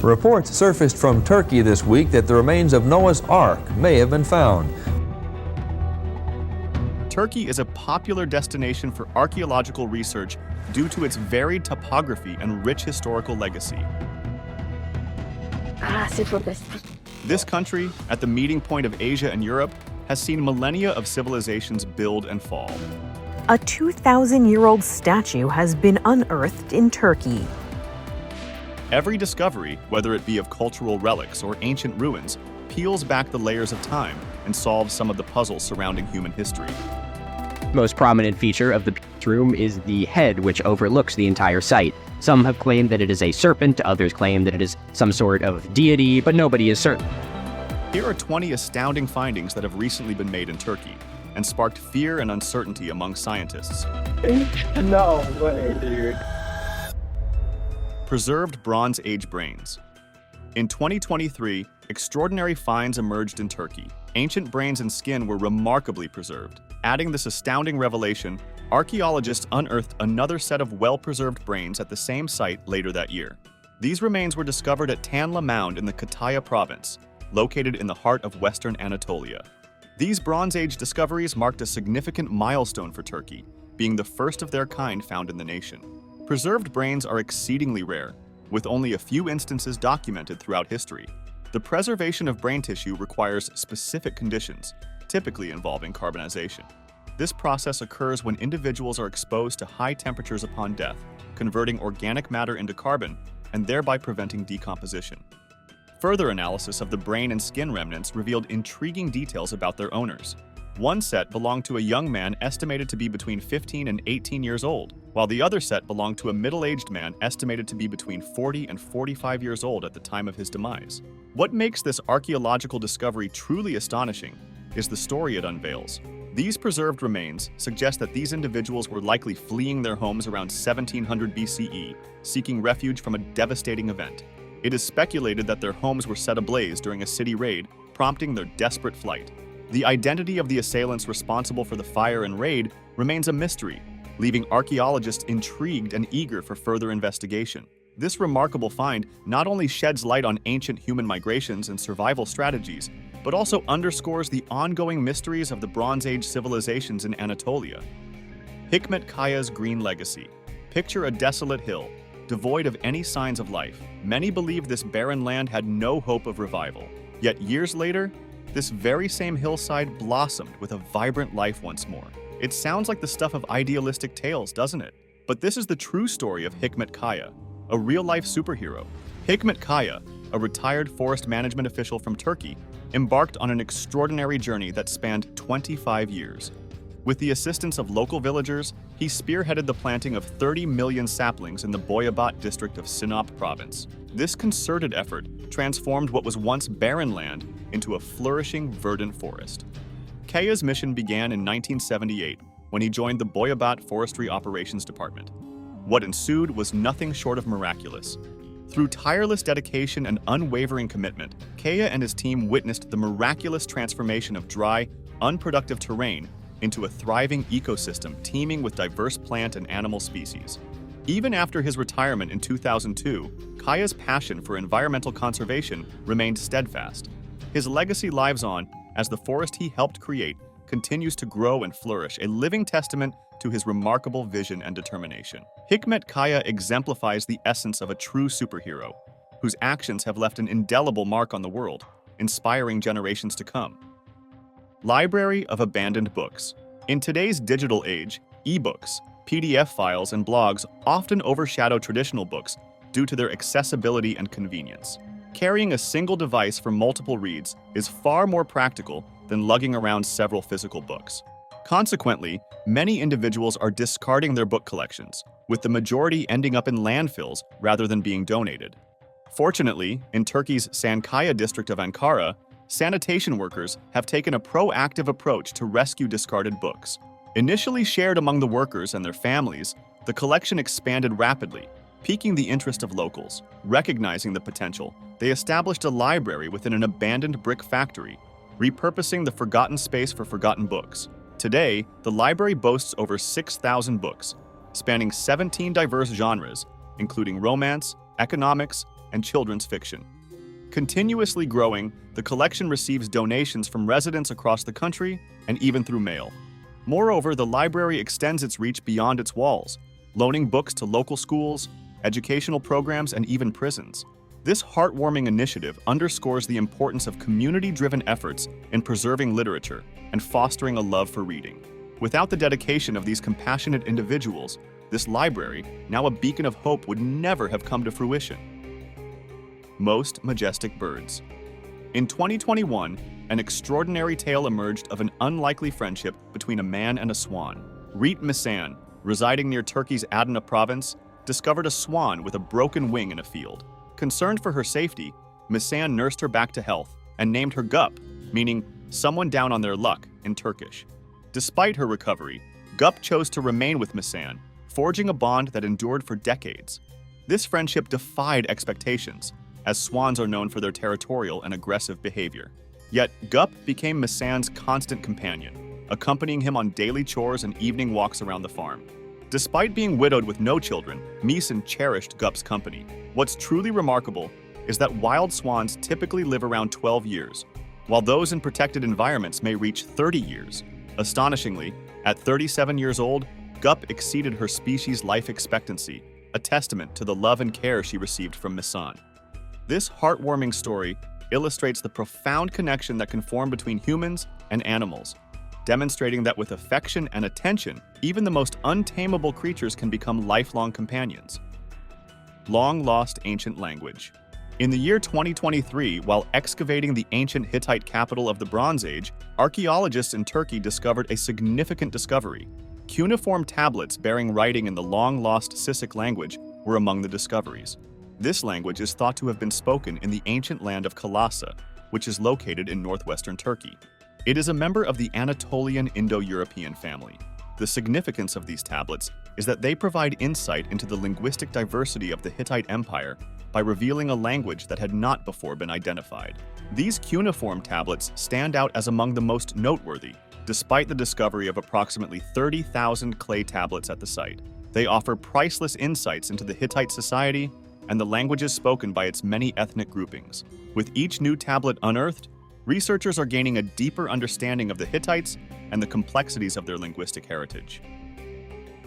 Reports surfaced from Turkey this week that the remains of Noah's Ark may have been found. Turkey is a popular destination for archaeological research due to its varied topography and rich historical legacy. This country, at the meeting point of Asia and Europe, has seen millennia of civilizations build and fall. A 2,000-year-old statue has been unearthed in Turkey. Every discovery, whether it be of cultural relics or ancient ruins, peels back the layers of time and solves some of the puzzles surrounding human history. The most prominent feature of the room is the head, which overlooks the entire site. Some have claimed that it is a serpent, others claim that it is some sort of deity, but nobody is certain. Here are 20 astounding findings that have recently been made in Turkey and sparked fear and uncertainty among scientists. No way, dude. Preserved Bronze Age brains. In 2023, extraordinary finds emerged in Turkey. Ancient brains and skin were remarkably preserved. Adding this astounding revelation, archaeologists unearthed another set of well-preserved brains at the same site later that year. These remains were discovered at Tanla Mound in the Kataya Province, located in the heart of Western Anatolia. These Bronze Age discoveries marked a significant milestone for Turkey, being the first of their kind found in the nation. Preserved brains are exceedingly rare, with only a few instances documented throughout history. The preservation of brain tissue requires specific conditions, typically involving carbonization. This process occurs when individuals are exposed to high temperatures upon death, converting organic matter into carbon and thereby preventing decomposition. Further analysis of the brain and skin remnants revealed intriguing details about their owners. One set belonged to a young man estimated to be between 15 and 18 years old, while the other set belonged to a middle-aged man estimated to be between 40 and 45 years old at the time of his demise. What makes this archaeological discovery truly astonishing is the story it unveils. These preserved remains suggest that these individuals were likely fleeing their homes around 1700 BCE, seeking refuge from a devastating event. It is speculated that their homes were set ablaze during a city raid, prompting their desperate flight. The identity of the assailants responsible for the fire and raid remains a mystery, leaving archaeologists intrigued and eager for further investigation. This remarkable find not only sheds light on ancient human migrations and survival strategies, but also underscores the ongoing mysteries of the Bronze Age civilizations in Anatolia. Hikmet Kaya's green legacy. Picture a desolate hill, devoid of any signs of life. Many believe this barren land had no hope of revival. Yet years later, this very same hillside blossomed with a vibrant life once more. It sounds like the stuff of idealistic tales, doesn't it? But this is the true story of Hikmet Kaya, a real-life superhero. Hikmet Kaya, a retired forest management official from Turkey, embarked on an extraordinary journey that spanned 25 years. With the assistance of local villagers, he spearheaded the planting of 30 million saplings in the Boyabat district of Sinop province. This concerted effort transformed what was once barren land into a flourishing, verdant forest. Kaya's mission began in 1978 when he joined the Boyabat Forestry Operations Department. What ensued was nothing short of miraculous. Through tireless dedication and unwavering commitment, Kaya and his team witnessed the miraculous transformation of dry, unproductive terrain into a thriving ecosystem teeming with diverse plant and animal species. Even after his retirement in 2002, Kaya's passion for environmental conservation remained steadfast. His legacy lives on as the forest he helped create continues to grow and flourish, a living testament to his remarkable vision and determination. Hikmet Kaya exemplifies the essence of a true superhero, whose actions have left an indelible mark on the world, inspiring generations to come. Library of Abandoned Books. In today's digital age, ebooks, PDF files, and blogs often overshadow traditional books due to their accessibility and convenience. Carrying a single device for multiple reads is far more practical than lugging around several physical books. Consequently, many individuals are discarding their book collections, with the majority ending up in landfills rather than being donated. Fortunately, in Turkey's Sankaya district of Ankara, sanitation workers have taken a proactive approach to rescue discarded books. Initially shared among the workers and their families, the collection expanded rapidly, piquing the interest of locals. Recognizing the potential, they established a library within an abandoned brick factory, repurposing the forgotten space for forgotten books. Today, the library boasts over 6,000 books, spanning 17 diverse genres, including romance, economics, and children's fiction. Continuously growing, the collection receives donations from residents across the country and even through mail. Moreover, the library extends its reach beyond its walls, loaning books to local schools, educational programs, and even prisons. This heartwarming initiative underscores the importance of community-driven efforts in preserving literature and fostering a love for reading. Without the dedication of these compassionate individuals, this library, now a beacon of hope, would never have come to fruition. Most majestic birds. In 2021, an extraordinary tale emerged of an unlikely friendship between a man and a swan. Reet Misan, residing near Turkey's Adana province, discovered a swan with a broken wing in a field. Concerned for her safety, Misan nursed her back to health and named her Gup, meaning someone down on their luck in Turkish. Despite her recovery, Gup chose to remain with Misan, forging a bond that endured for decades. This friendship defied expectations, as swans are known for their territorial and aggressive behavior. Yet, Gup became Misan's constant companion, accompanying him on daily chores and evening walks around the farm. Despite being widowed with no children, Misan cherished Gup's company. What's truly remarkable is that wild swans typically live around 12 years, while those in protected environments may reach 30 years. Astonishingly, at 37 years old, Gup exceeded her species' life expectancy, a testament to the love and care she received from Misan. This heartwarming story illustrates the profound connection that can form between humans and animals, demonstrating that with affection and attention, even the most untamable creatures can become lifelong companions. Long-lost ancient language. In the year 2023, while excavating the ancient Hittite capital of the Bronze Age, archaeologists in Turkey discovered a significant discovery. Cuneiform tablets bearing writing in the long-lost Sisic language were among the discoveries. This language is thought to have been spoken in the ancient land of Kalasha, which is located in northwestern Turkey. It is a member of the Anatolian Indo-European family. The significance of these tablets is that they provide insight into the linguistic diversity of the Hittite Empire by revealing a language that had not before been identified. These cuneiform tablets stand out as among the most noteworthy, despite the discovery of approximately 30,000 clay tablets at the site. They offer priceless insights into the Hittite society and the languages spoken by its many ethnic groupings. With each new tablet unearthed, researchers are gaining a deeper understanding of the Hittites and the complexities of their linguistic heritage.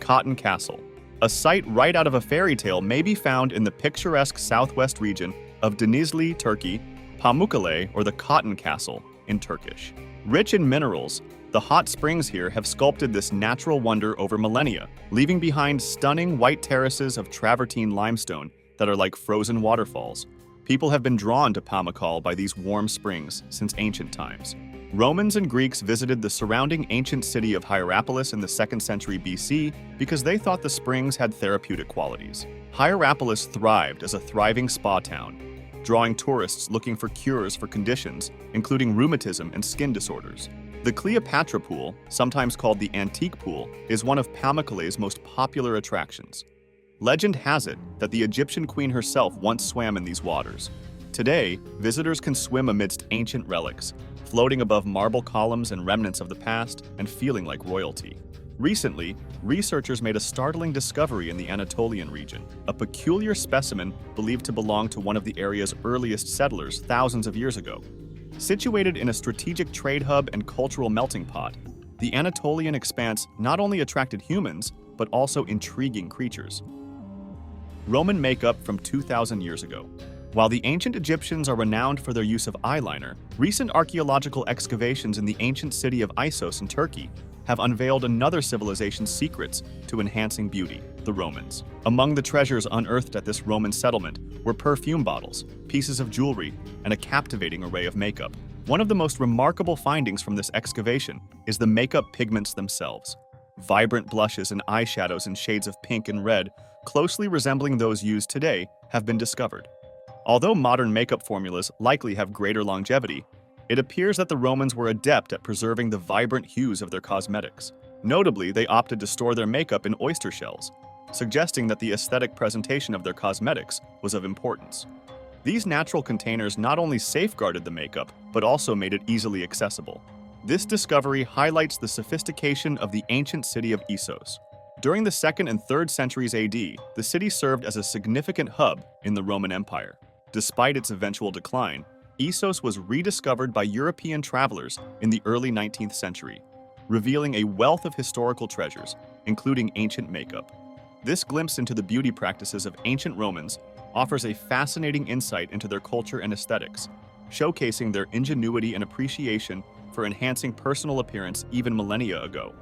Cotton Castle. A site right out of a fairy tale may be found in the picturesque southwest region of Denizli, Turkey, Pamukkale, or the Cotton Castle in Turkish. Rich in minerals, the hot springs here have sculpted this natural wonder over millennia, leaving behind stunning white terraces of travertine limestone that are like frozen waterfalls. People have been drawn to Pamukkale by these warm springs since ancient times. Romans and Greeks visited the surrounding ancient city of Hierapolis in the 2nd century BC because they thought the springs had therapeutic qualities. Hierapolis thrived as a thriving spa town, drawing tourists looking for cures for conditions, including rheumatism and skin disorders. The Cleopatra Pool, sometimes called the Antique Pool, is one of Pamukkale's most popular attractions. Legend has it that the Egyptian queen herself once swam in these waters. Today, visitors can swim amidst ancient relics, floating above marble columns and remnants of the past and feeling like royalty. Recently, researchers made a startling discovery in the Anatolian region, a peculiar specimen believed to belong to one of the area's earliest settlers thousands of years ago. Situated in a strategic trade hub and cultural melting pot, the Anatolian expanse not only attracted humans, but also intriguing creatures. Roman makeup from 2,000 years ago. While the ancient Egyptians are renowned for their use of eyeliner, recent archaeological excavations in the ancient city of Issos in Turkey have unveiled another civilization's secrets to enhancing beauty, the Romans. Among the treasures unearthed at this Roman settlement were perfume bottles, pieces of jewelry, and a captivating array of makeup. One of the most remarkable findings from this excavation is the makeup pigments themselves. Vibrant blushes and eyeshadows in shades of pink and red, closely resembling those used today, have been discovered. Although modern makeup formulas likely have greater longevity, it appears that the Romans were adept at preserving the vibrant hues of their cosmetics. Notably, they opted to store their makeup in oyster shells, suggesting that the aesthetic presentation of their cosmetics was of importance. These natural containers not only safeguarded the makeup, but also made it easily accessible. This discovery highlights the sophistication of the ancient city of Issos. During the 2nd and 3rd centuries AD, the city served as a significant hub in the Roman Empire. Despite its eventual decline, Issos was rediscovered by European travelers in the early 19th century, revealing a wealth of historical treasures, including ancient makeup. This glimpse into the beauty practices of ancient Romans offers a fascinating insight into their culture and aesthetics, showcasing their ingenuity and appreciation for enhancing personal appearance even millennia ago.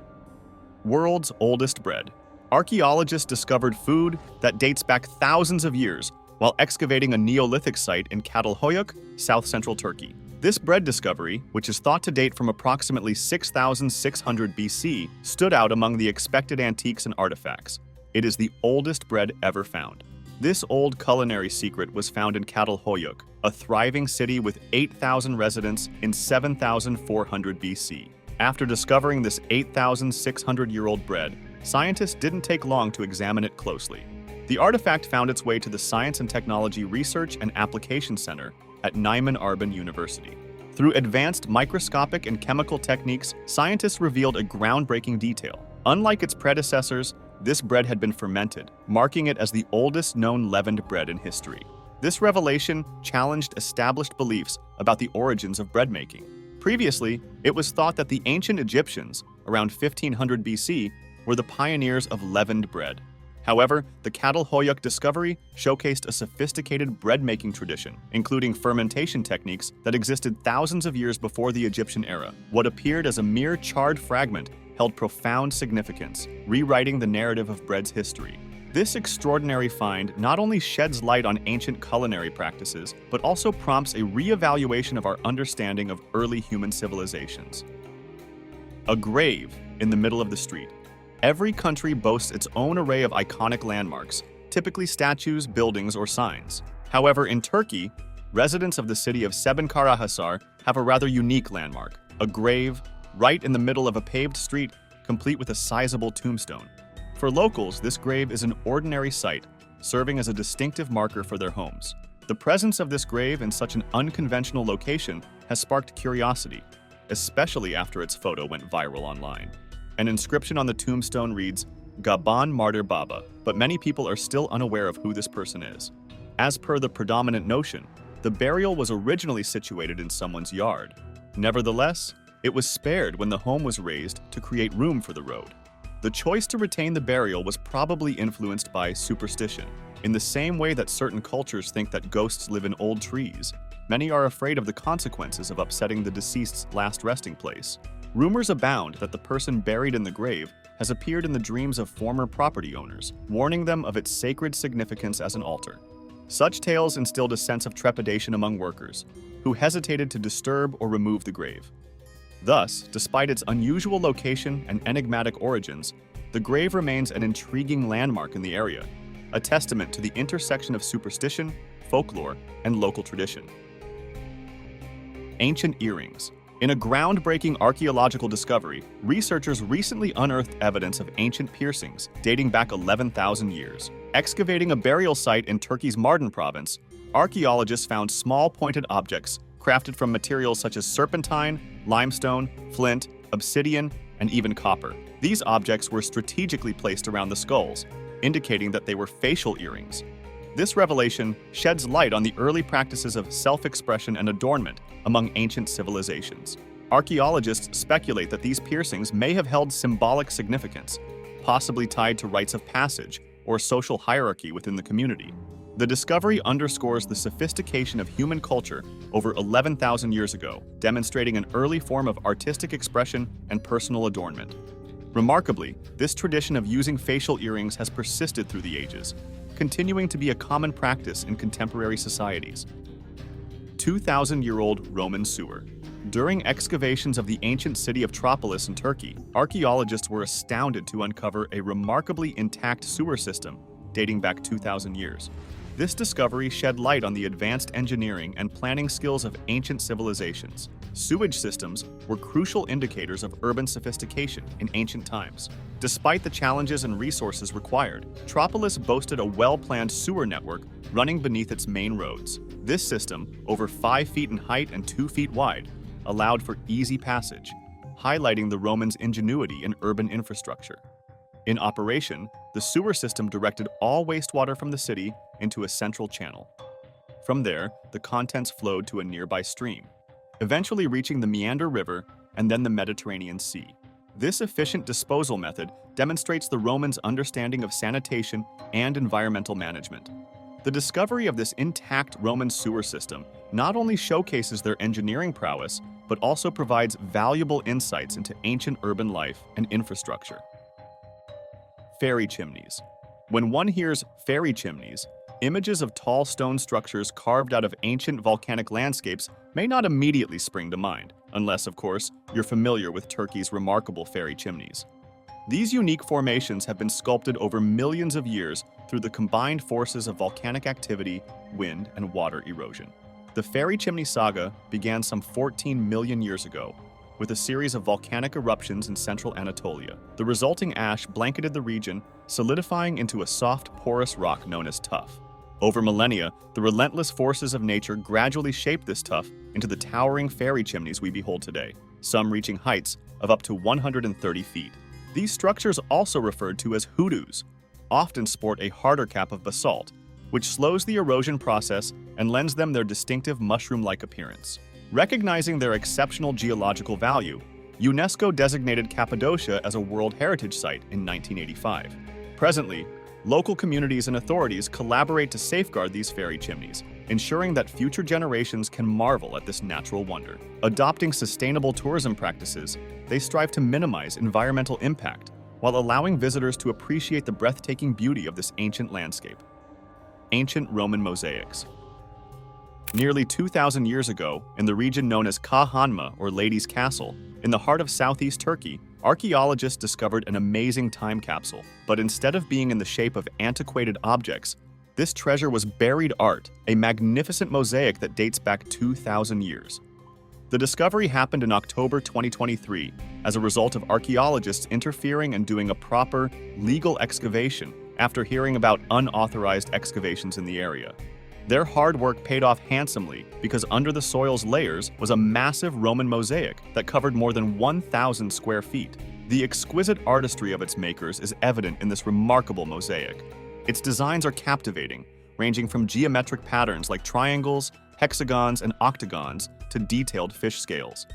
World's oldest bread. Archaeologists discovered food that dates back thousands of years while excavating a Neolithic site in Cappadocia, south-central Turkey. This bread discovery, which is thought to date from approximately 6,600 BC, stood out among the expected antiques and artifacts. It is the oldest bread ever found. This old culinary secret was found in Cappadocia, a thriving city with 8,000 residents in 7,400 BC. After discovering this 8,600-year-old bread, scientists didn't take long to examine it closely. The artifact found its way to the Science and Technology Research and Application Center at Nijmegen University. Through advanced microscopic and chemical techniques, scientists revealed a groundbreaking detail. Unlike its predecessors, this bread had been fermented, marking it as the oldest known leavened bread in history. This revelation challenged established beliefs about the origins of bread making. Previously, it was thought that the ancient Egyptians, around 1500 BC, were the pioneers of leavened bread. However, the Cappadocia discovery showcased a sophisticated bread-making tradition, including fermentation techniques that existed thousands of years before the Egyptian era. What appeared as a mere charred fragment held profound significance, rewriting the narrative of bread's history. This extraordinary find not only sheds light on ancient culinary practices, but also prompts a re-evaluation of our understanding of early human civilizations. A grave in the middle of the street. Every country boasts its own array of iconic landmarks, typically statues, buildings, or signs. However, in Turkey, residents of the city of Sebenkarahisar have a rather unique landmark, a grave right in the middle of a paved street, complete with a sizable tombstone. For locals, this grave is an ordinary sight, serving as a distinctive marker for their homes. The presence of this grave in such an unconventional location has sparked curiosity, especially after its photo went viral online. An inscription on the tombstone reads, "Gaban Martyr Baba," but many people are still unaware of who this person is. As per the predominant notion, the burial was originally situated in someone's yard. Nevertheless, it was spared when the home was raised to create room for the road. The choice to retain the burial was probably influenced by superstition. In the same way that certain cultures think that ghosts live in old trees, many are afraid of the consequences of upsetting the deceased's last resting place. Rumors abound that the person buried in the grave has appeared in the dreams of former property owners, warning them of its sacred significance as an altar. Such tales instilled a sense of trepidation among workers, who hesitated to disturb or remove the grave. Thus, despite its unusual location and enigmatic origins, the grave remains an intriguing landmark in the area, a testament to the intersection of superstition, folklore, and local tradition. Ancient earrings. In a groundbreaking archaeological discovery, researchers recently unearthed evidence of ancient piercings dating back 11,000 years. Excavating a burial site in Turkey's Mardin province, archaeologists found small pointed objects crafted from materials such as serpentine, limestone, flint, obsidian, and even copper. These objects were strategically placed around the skulls, indicating that they were facial earrings. This revelation sheds light on the early practices of self-expression and adornment among ancient civilizations. Archaeologists speculate that these piercings may have held symbolic significance, possibly tied to rites of passage or social hierarchy within the community. The discovery underscores the sophistication of human culture over 11,000 years ago, demonstrating an early form of artistic expression and personal adornment. Remarkably, this tradition of using facial earrings has persisted through the ages, continuing to be a common practice in contemporary societies. 2,000-year-old Roman sewer. During excavations of the ancient city of Tropolis in Turkey, archaeologists were astounded to uncover a remarkably intact sewer system dating back 2,000 years. This discovery shed light on the advanced engineering and planning skills of ancient civilizations. Sewage systems were crucial indicators of urban sophistication in ancient times. Despite the challenges and resources required, Tropolis boasted a well-planned sewer network running beneath its main roads. This system, over 5 feet in height and 2 feet wide, allowed for easy passage, highlighting the Romans' ingenuity in urban infrastructure. In operation, the sewer system directed all wastewater from the city into a central channel. From there, the contents flowed to a nearby stream, eventually reaching the Meander River and then the Mediterranean Sea. This efficient disposal method demonstrates the Romans' understanding of sanitation and environmental management. The discovery of this intact Roman sewer system not only showcases their engineering prowess, but also provides valuable insights into ancient urban life and infrastructure. Fairy chimneys. When one hears fairy chimneys, images of tall stone structures carved out of ancient volcanic landscapes may not immediately spring to mind, unless, of course, you're familiar with Turkey's remarkable fairy chimneys. These unique formations have been sculpted over millions of years through the combined forces of volcanic activity, wind, and water erosion. The fairy chimney saga began some 14 million years ago, with a series of volcanic eruptions in central Anatolia. The resulting ash blanketed the region, solidifying into a soft, porous rock known as tuff. Over millennia, the relentless forces of nature gradually shaped this tuff into the towering fairy chimneys we behold today, some reaching heights of up to 130 feet. These structures, also referred to as hoodoos, often sport a harder cap of basalt, which slows the erosion process and lends them their distinctive mushroom-like appearance. Recognizing their exceptional geological value, UNESCO designated Cappadocia as a World Heritage Site in 1985. Presently, local communities and authorities collaborate to safeguard these fairy chimneys, ensuring that future generations can marvel at this natural wonder. Adopting sustainable tourism practices, they strive to minimize environmental impact while allowing visitors to appreciate the breathtaking beauty of this ancient landscape. Ancient Roman mosaics. Nearly 2,000 years ago, in the region known as Kahanma, or Lady's Castle, in the heart of southeast Turkey, archaeologists discovered an amazing time capsule. But instead of being in the shape of antiquated objects, this treasure was buried art, a magnificent mosaic that dates back 2,000 years. The discovery happened in October 2023 as a result of archaeologists interfering and doing a proper, legal excavation after hearing about unauthorized excavations in the area. Their hard work paid off handsomely because under the soil's layers was a massive Roman mosaic that covered more than 1,000 square feet. The exquisite artistry of its makers is evident in this remarkable mosaic. Its designs are captivating, ranging from geometric patterns like triangles, hexagons, and octagons to detailed fish scales.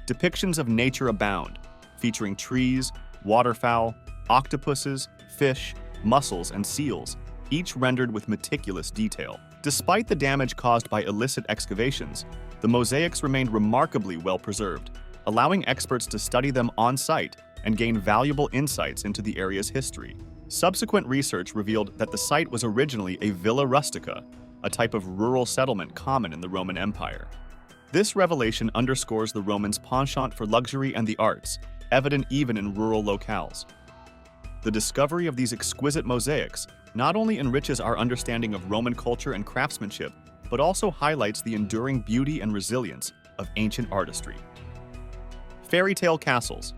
Depictions of nature abound, featuring trees, waterfowl, octopuses, fish, mussels, and seals, each rendered with meticulous detail. Despite the damage caused by illicit excavations, the mosaics remained remarkably well preserved, allowing experts to study them on-site and gain valuable insights into the area's history. Subsequent research revealed that the site was originally a villa rustica, a type of rural settlement common in the Roman Empire. This revelation underscores the Romans' penchant for luxury and the arts, evident even in rural locales. The discovery of these exquisite mosaics not only enriches our understanding of Roman culture and craftsmanship, but also highlights the enduring beauty and resilience of ancient artistry. Fairy tale castles.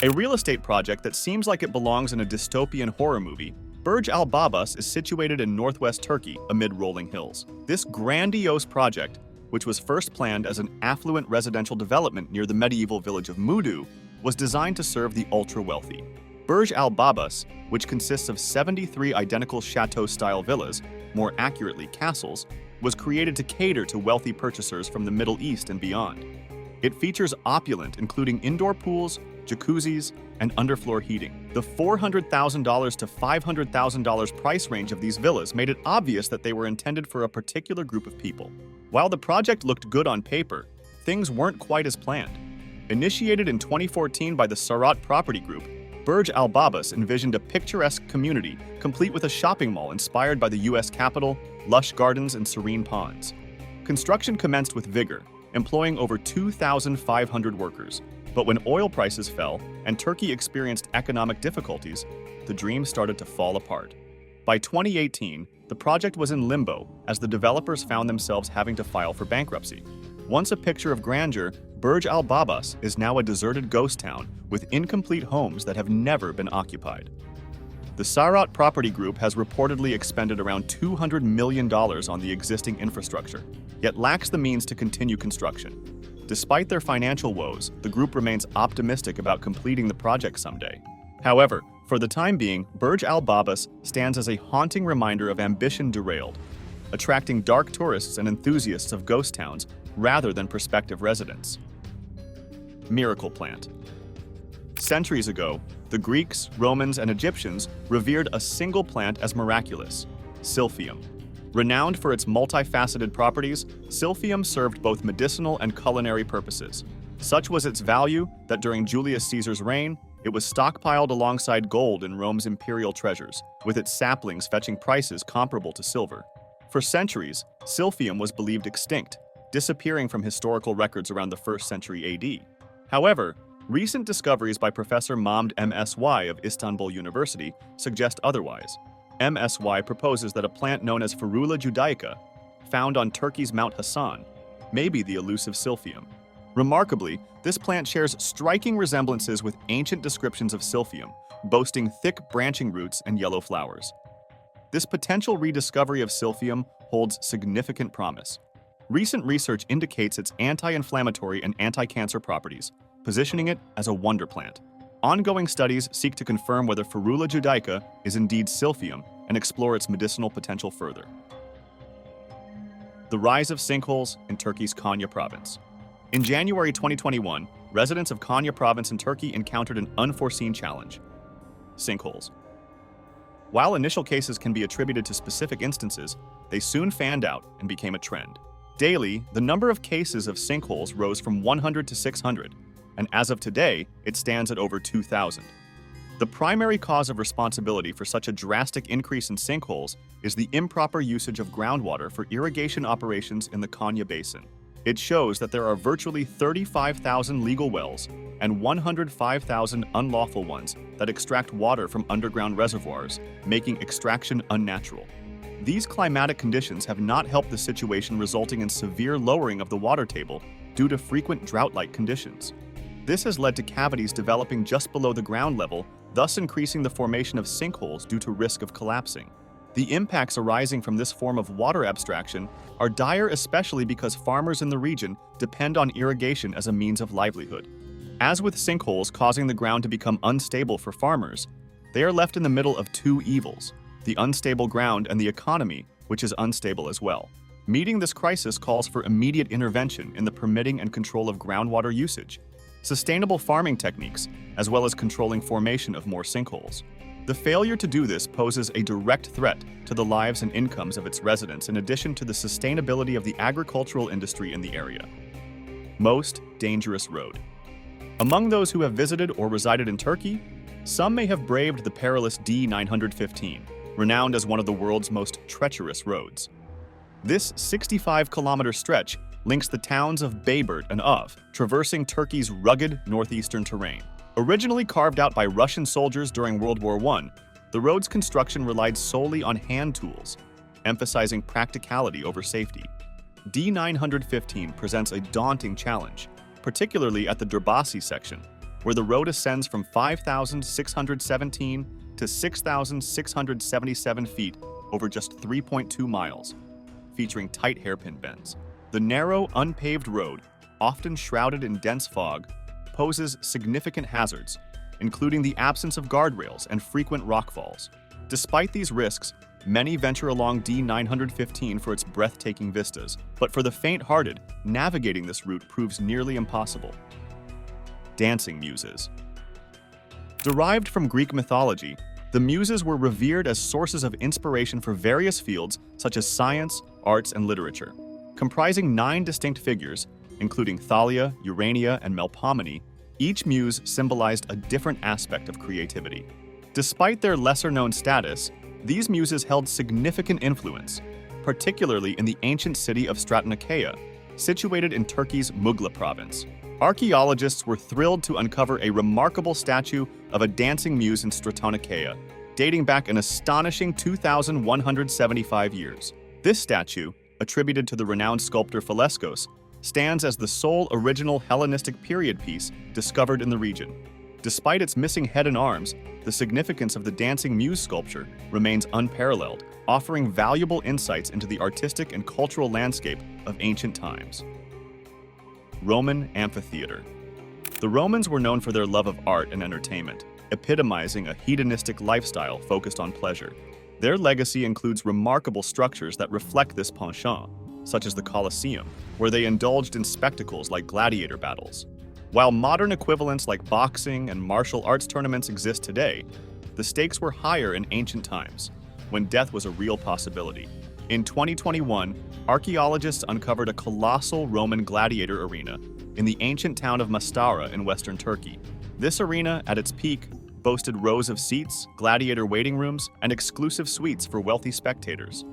A real estate project that seems like it belongs in a dystopian horror movie, Burj Al Babas is situated in northwest Turkey amid rolling hills. This grandiose project, which was first planned as an affluent residential development near the medieval village of Mudu, was designed to serve the ultra-wealthy. Burj Al Babas, which consists of 73 identical chateau-style villas, more accurately castles, was created to cater to wealthy purchasers from the Middle East and beyond. It features opulent, including indoor pools, jacuzzis, and underfloor heating. The $400,000 to $500,000 price range of these villas made it obvious that they were intended for a particular group of people. While the project looked good on paper, things weren't quite as planned. Initiated in 2014 by the Sarcophagus property group, Burj Al Babas envisioned a picturesque community complete with a shopping mall inspired by the U.S. Capitol, lush gardens, and serene ponds. Construction commenced with vigor, employing over 2,500 workers. But when oil prices fell and Turkey experienced economic difficulties, the dream started to fall apart. By 2018, the project was in limbo as the developers found themselves having to file for bankruptcy. Once a picture of grandeur, Burj Al Babas is now a deserted ghost town with incomplete homes that have never been occupied. The Sarcophagus property group has reportedly expended around $200 million on the existing infrastructure, yet lacks the means to continue construction. Despite their financial woes, the group remains optimistic about completing the project someday. However, for the time being, Burj Al Babas stands as a haunting reminder of ambition derailed. attracting dark tourists and enthusiasts of ghost towns rather than prospective residents. Miracle plant. Centuries ago, the Greeks, Romans, and Egyptians revered a single plant as miraculous, silphium. Renowned for its multifaceted properties, silphium served both medicinal and culinary purposes. Such was its value that during Julius Caesar's reign, it was stockpiled alongside gold in Rome's imperial treasures, with its saplings fetching prices comparable to silver. For centuries, silphium was believed extinct, disappearing from historical records around the 1st century AD. However, recent discoveries by Professor Mound MSY of Istanbul University suggest otherwise. MSY proposes that a plant known as Ferula judaica, found on Turkey's Mount Hassan, may be the elusive silphium. Remarkably, this plant shares striking resemblances with ancient descriptions of silphium, boasting thick branching roots and yellow flowers. This potential rediscovery of silphium holds significant promise. Recent research indicates its anti-inflammatory and anti-cancer properties, positioning it as a wonder plant. Ongoing studies seek to confirm whether Ferula judaica is indeed silphium and explore its medicinal potential further. The rise of sinkholes in Turkey's Konya province. In January 2021, residents of Konya province in Turkey encountered an unforeseen challenge: sinkholes. While initial cases can be attributed to specific instances, they soon fanned out and became a trend. Daily, the number of cases of sinkholes rose from 100 to 600, and as of today, it stands at over 2,000. The primary cause of responsibility for such a drastic increase in sinkholes is the improper usage of groundwater for irrigation operations in the Konya Basin. It shows that there are virtually 35,000 legal wells and 105,000 unlawful ones that extract water from underground reservoirs, making extraction unnatural. These climatic conditions have not helped the situation, resulting in severe lowering of the water table due to frequent drought-like conditions. This has led to cavities developing just below the ground level, thus increasing the formation of sinkholes due to risk of collapsing. The impacts arising from this form of water abstraction are dire, especially because farmers in the region depend on irrigation as a means of livelihood. As with sinkholes causing the ground to become unstable for farmers, they are left in the middle of two evils: the unstable ground and the economy, which is unstable as well. Meeting this crisis calls for immediate intervention in the permitting and control of groundwater usage, sustainable farming techniques, as well as controlling formation of more sinkholes. The failure to do this poses a direct threat to the lives and incomes of its residents, in addition to the sustainability of the agricultural industry in the area. Most dangerous road. Among those who have visited or resided in Turkey, some may have braved the perilous D915, renowned as one of the world's most treacherous roads. This 65-kilometer stretch links the towns of Bayburt and Ov, traversing Turkey's rugged northeastern terrain. Originally carved out by Russian soldiers during World War I, the road's construction relied solely on hand tools, emphasizing practicality over safety. D915 presents a daunting challenge, particularly at the Derbasi section, where the road ascends from 5,617 to 6,677 feet over just 3.2 miles, featuring tight hairpin bends. The narrow, unpaved road, often shrouded in dense fog, poses significant hazards, including the absence of guardrails and frequent rockfalls. Despite these risks, many venture along D915 for its breathtaking vistas, but for the faint-hearted, navigating this route proves nearly impossible. Dancing muses. Derived from Greek mythology, the muses were revered as sources of inspiration for various fields such as science, arts, and literature. Comprising 9 distinct figures, including Thalia, Urania, and Melpomene, each muse symbolized a different aspect of creativity. Despite their lesser-known status, these muses held significant influence, particularly in the ancient city of Stratonikeia, situated in Turkey's Mughla province. Archaeologists were thrilled to uncover a remarkable statue of a dancing muse in Stratonikeia, dating back an astonishing 2,175 years. This statue, attributed to the renowned sculptor Phileskos, stands as the sole original Hellenistic period piece discovered in the region. Despite its missing head and arms, the significance of the dancing muse sculpture remains unparalleled, offering valuable insights into the artistic and cultural landscape of ancient times. Roman amphitheater. The Romans were known for their love of art and entertainment, epitomizing a hedonistic lifestyle focused on pleasure. Their legacy includes remarkable structures that reflect this penchant, such as the Colosseum, where they indulged in spectacles like gladiator battles. While modern equivalents like boxing and martial arts tournaments exist today, the stakes were higher in ancient times, when death was a real possibility. In 2021, archaeologists uncovered a colossal Roman gladiator arena in the ancient town of Mastara in western Turkey. This arena, at its peak, boasted rows of seats, gladiator waiting rooms, and exclusive suites for wealthy spectators.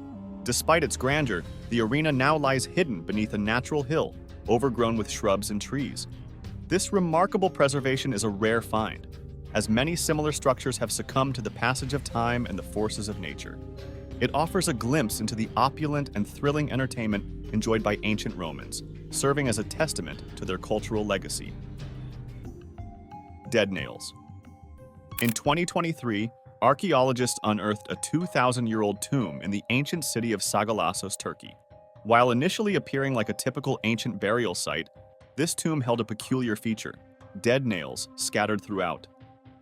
Despite its grandeur, the arena now lies hidden beneath a natural hill, overgrown with shrubs and trees. This remarkable preservation is a rare find, as many similar structures have succumbed to the passage of time and the forces of nature. It offers a glimpse into the opulent and thrilling entertainment enjoyed by ancient Romans, serving as a testament to their cultural legacy. Dead nails. In 2023, archaeologists unearthed a 2,000-year-old tomb in the ancient city of Sagalassos, Turkey. While initially appearing like a typical ancient burial site, this tomb held a peculiar feature: dead nails scattered throughout.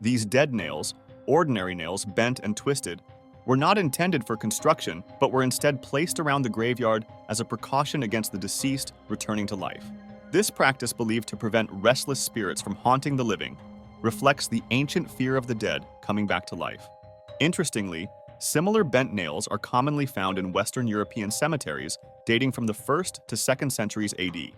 These dead nails, ordinary nails bent and twisted, were not intended for construction, but were instead placed around the graveyard as a precaution against the deceased returning to life. This practice, believed to prevent restless spirits from haunting the living, reflects the ancient fear of the dead coming back to life. Interestingly, similar bent nails are commonly found in Western European cemeteries dating from the 1st to 2nd centuries AD,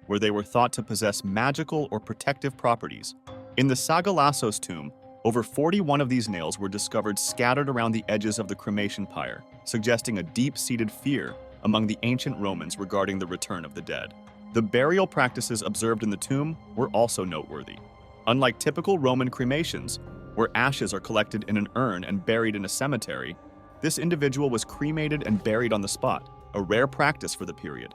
where they were thought to possess magical or protective properties. In the Sagalassos tomb, over 41 of these nails were discovered scattered around the edges of the cremation pyre, suggesting a deep-seated fear among the ancient Romans regarding the return of the dead. The burial practices observed in the tomb were also noteworthy. Unlike typical Roman cremations, where ashes are collected in an urn and buried in a cemetery, this individual was cremated and buried on the spot, a rare practice for the period.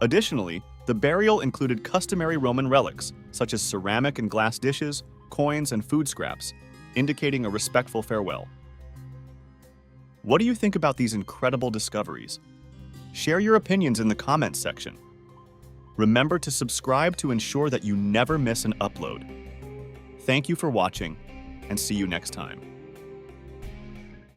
Additionally, the burial included customary Roman relics, such as ceramic and glass dishes, coins, and food scraps, indicating a respectful farewell. What do you think about these incredible discoveries? Share your opinions in the comments section. Remember to subscribe to ensure that you never miss an upload. Thank you for watching, and see you next time.